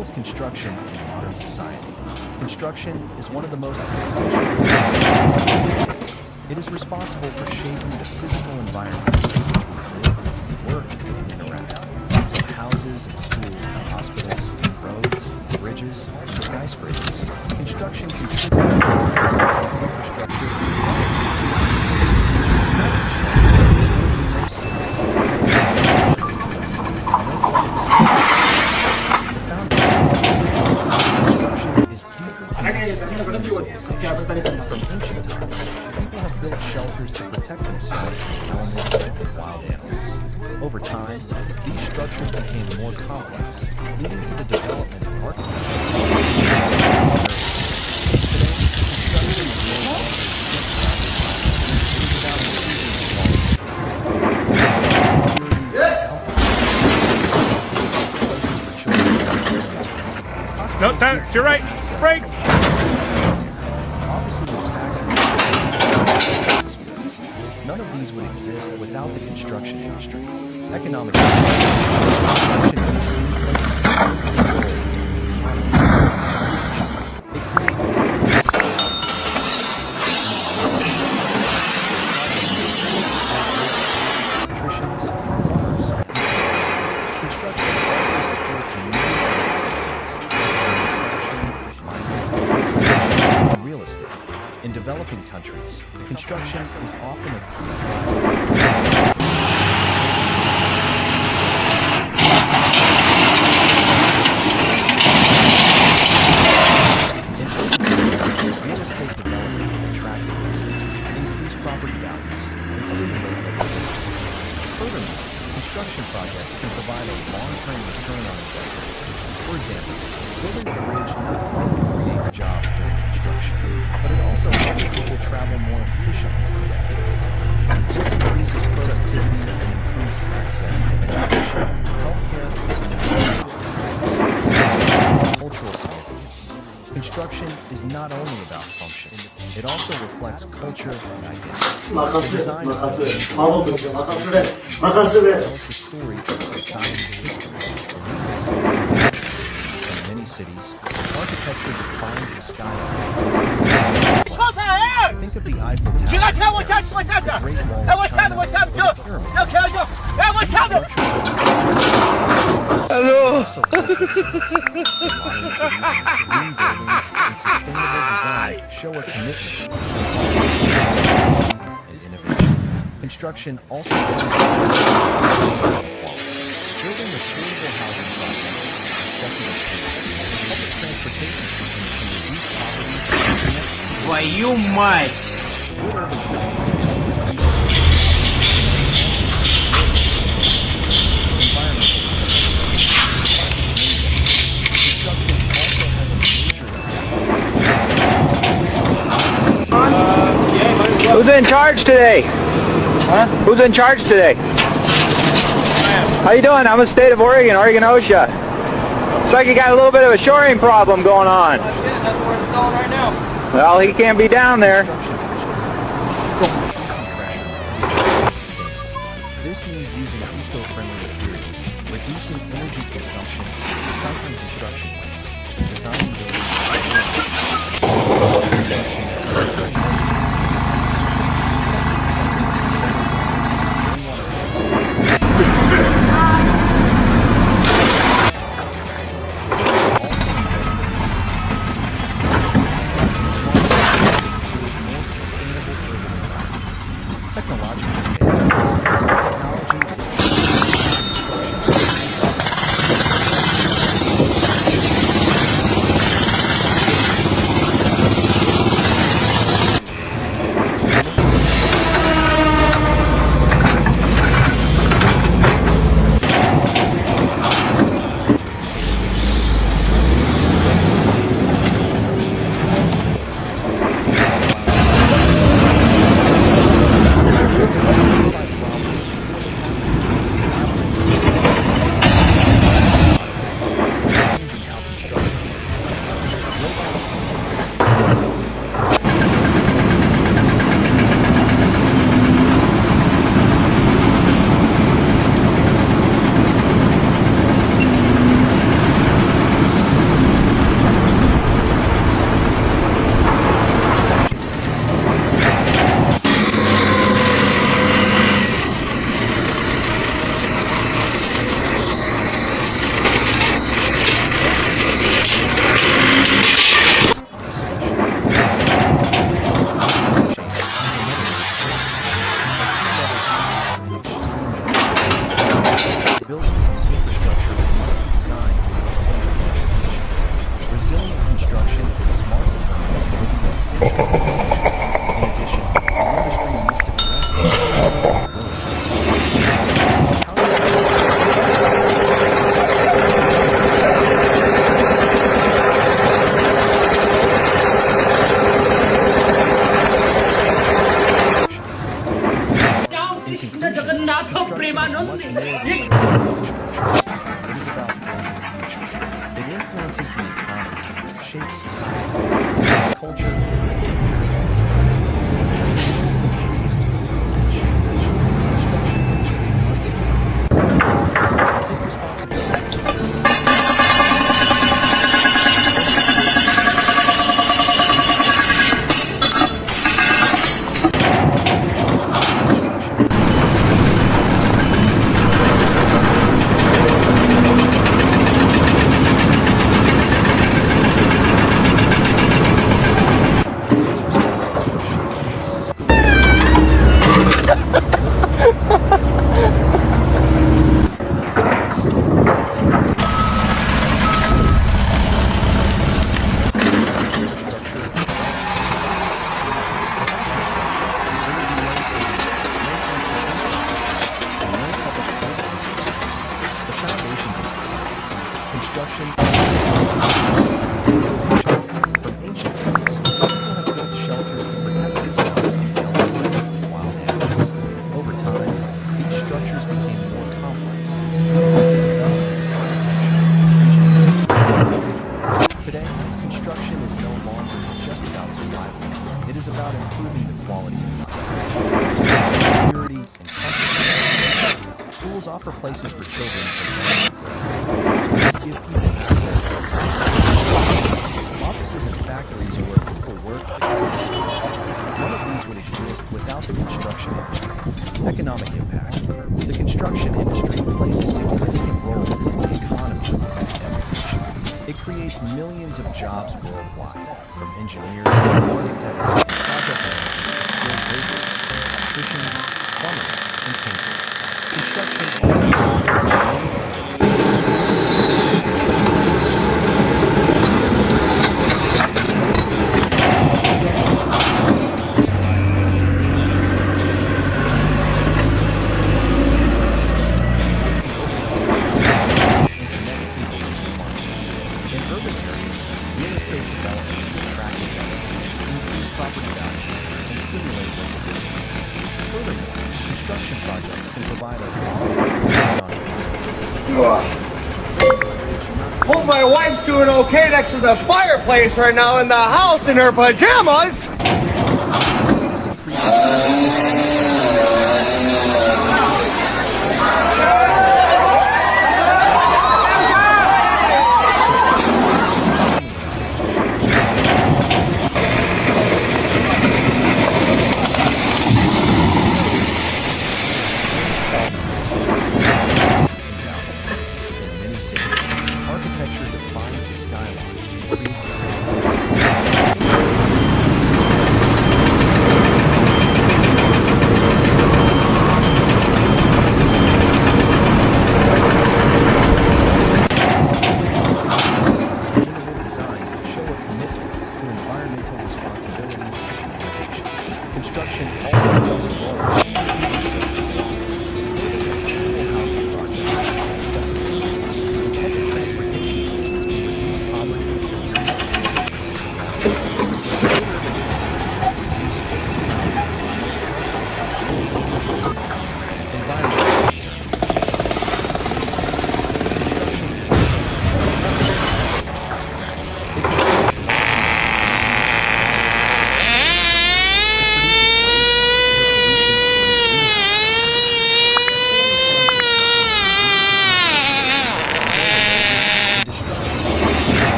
of construction in modern society. Construction is one of the most essential. It is responsible for shaping the physical environment in which we live, work, and interact. From houses and schools to hospitals, roads, bridges, and skyscrapers, construction contributes to shelters to protect themselves from animals and wild animals. Over time, these structures became more complex, leading to the development of architecture. No, to your right, brakes! None of these would exist without the construction industry. Economic in developing countries, construction is often real estate development attractiveness, increase property values, and stimulate economics. Furthermore, construction projects can provide a long-term return on investment. For example, building a bridge not only creates jobs during construction, but it also helps people travel more efficiently for decades. This increases productivity and improves access to education, healthcare, and cultural significance. Construction is not only about function, it also reflects culture and identity. The design of tells the story of society's history. In many cities, architecture defines the skyline. Think of the Eiffel Tower, the Great Wall of China, or the pyramids. Hello. Also cultural cities, modern cities, green buildings, and sustainable design show a commitment and innovation. Construction also demonstrates social equality. Building affordable housing projects, accessible schools, and public transportation systems can reduce poverty and connect. Твою мать! Who's in charge today? Huh? Who's in charge today? How you doing? I'm in the state of Oregon, OSHA. Looks like you got a little bit of a shoring problem going on. That's where it's going right now. Well, he can't be down there. This means using eco-friendly materials, reducing energy consumption, recycling construction waste, and designing buildings. shapes society, culture, is about improving the quality of life, security, and comfort. Schools offer places for children to learn. Schools give people access to offices and factories are where people work. None of these would exist without the construction industry. Economic impact. The construction industry plays a significant role in the economy and education. It creates millions of jobs worldwide, from engineers, architects, and project managers to skilled laborers, electricians, plumbers, and painters. Construction also supports many Hope my wife's doing okay next to the fireplace right now in the house in her pajamas.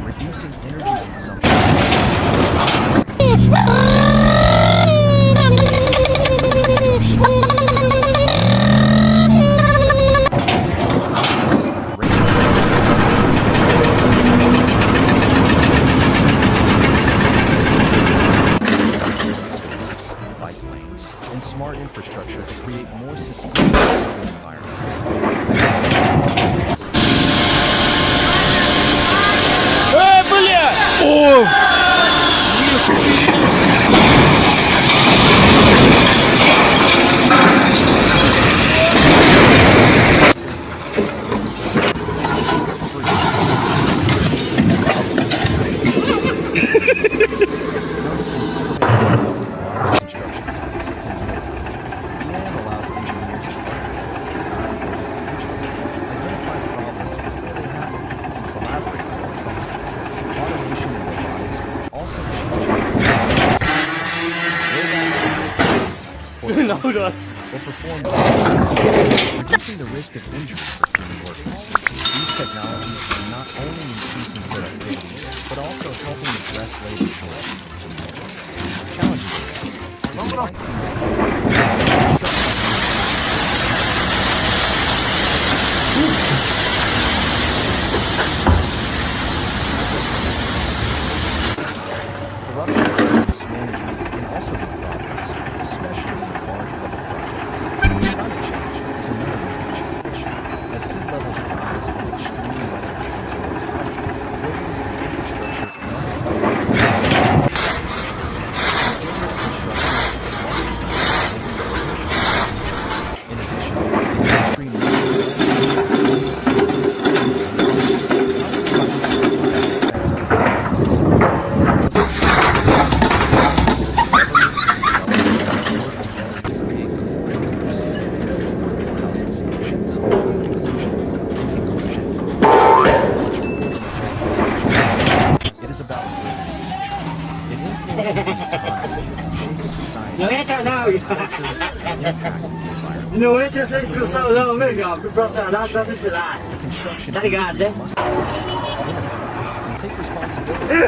Reducing energy consumption. Bike lanes and smart infrastructure to create more sustainable environments. Load us. or perform reducing the risk of injury for human workers. These technologies are not only increasing productivity, but also helping address labor shortages in some areas. Challenges ahead. Despite these corruption and mismanagement can also be problems, especially in large public projects. Climate change is another major issue. As sea levels rise and extreme weather becomes more common, buildings and infrastructure must be designed to in addition, extreme it is about it influences society. No entra não. Não entra essa instrução não, melhor, pro profissional da cidade. Tá ligado, né? And take responsibility for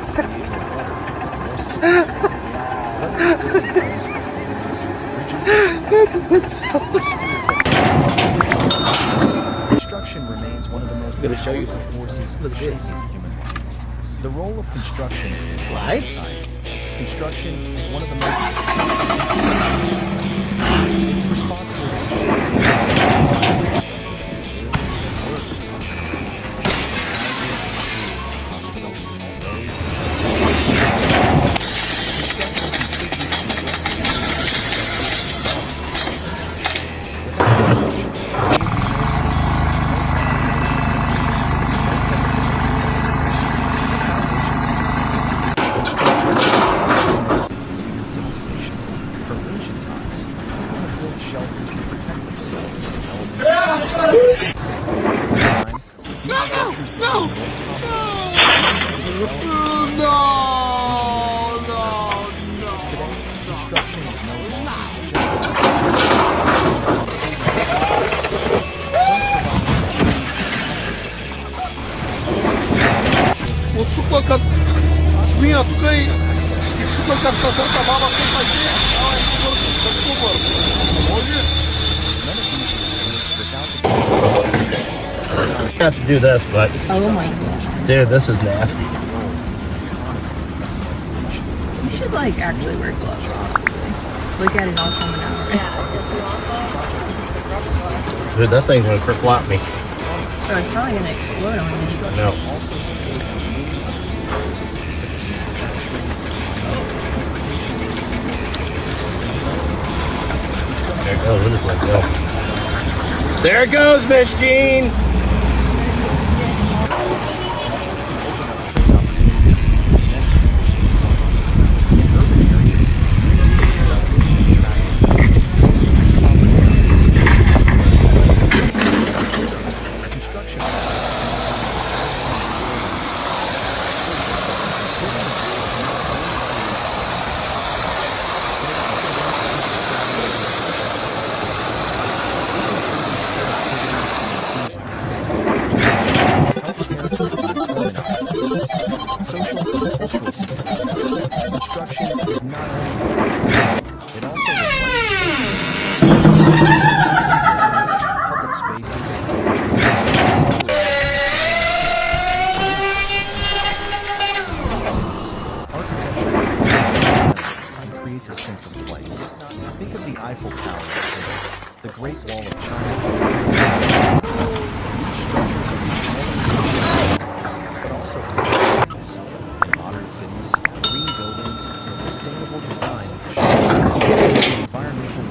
construction remains one of the most powerful forces shaping human life. The role of construction in society. Construction is one of the most it's responsible construction is no Suka kad smija tukaj, suka kad ta baba se pažė, I have to do this, but Oh my god. dude, this is nasty. You should like actually wear gloves. Look at it all coming out. Dude, that thing's gonna kerflop me. So it's probably gonna explode on you. No. There it goes. Where does it go? There it goes, Miss Jean. Creates a sense of place. Think of the Eiffel Tower in Paris, the Great Wall of China. But also in modern cities, green buildings, and sustainable design. Environmental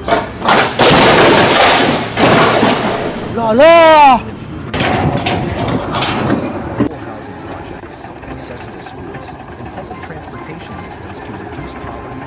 housing projects, accessible schools, and public transportation systems to reduce poverty.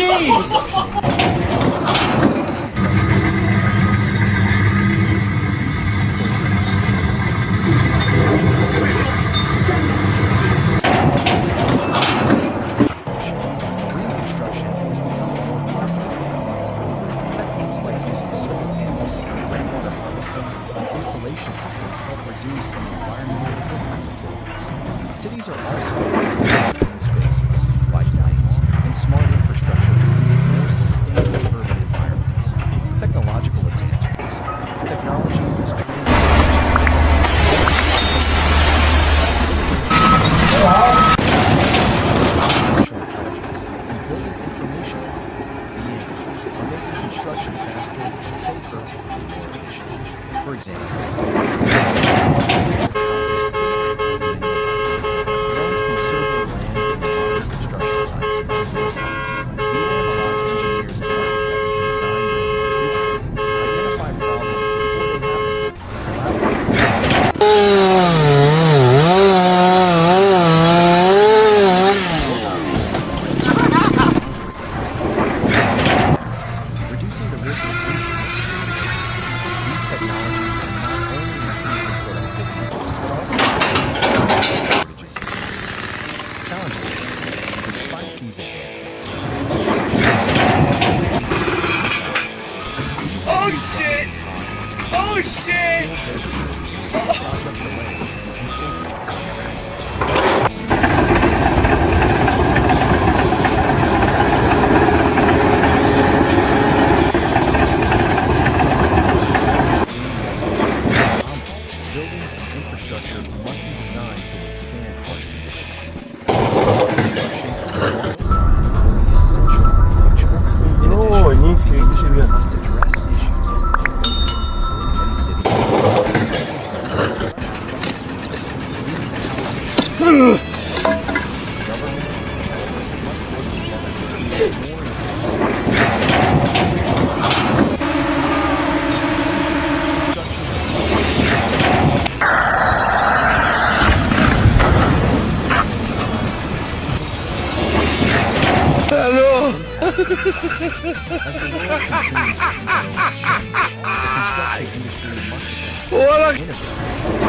Green construction is becoming more popular. Techniques like using solar panels, rainwater harvesting, and insulation systems help reduce the environmental footprint of buildings. Cities are also investing in green spaces, bike lanes, and smart infrastructure to create more sustainable urban environments. Technological advancements. Technology is artificial intelligence and building information are making construction faster, safer, and more efficient. For example, drones can survey land and monitor construction sites in real time. The AI allows engineers and architects to design buildings quickly, identify problems before they happen, and collaborate. Reducing the risk of these technologies are not only increasing productivity, but also shortages. Challenges. Despite these advancements, Oh shit! Oh shit! buildings and infrastructure must be designed to withstand harsh conditions. In addition, industry must address issues of in many cities. Governments must work together to create more as the world continues to evolve and change, the construction industry must adapt, innovate,